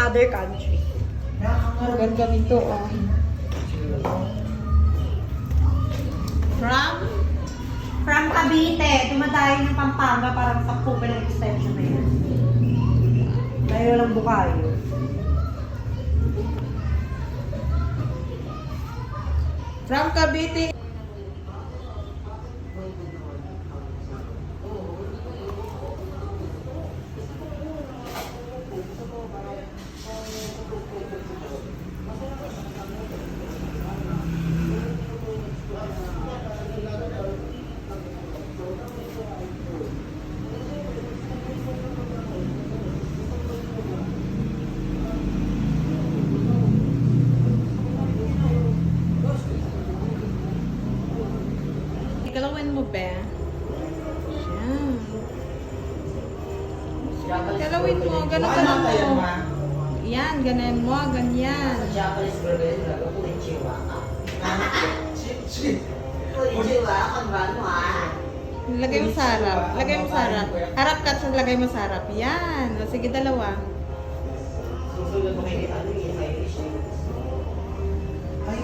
other country. Ganda nito, oh. From Cavite, dumadayo ng Pampanga para masakto pa ng extension na yan. Dahil walang bukayo. From Cavite. Galawin mo ba? Yan. Galawin mo. Ganun mo. Yan. Ganun mo. Ganyan. Japanese burger na ako kung chiwa ka. Kung chiwa ka, ano Lagay mo sa harap. Lagay mo sa harap. Harap ka at lagay mo sa harap. Yan. O, sige, dalawa. Susunod mo kayo, ano yung Irish? Ay,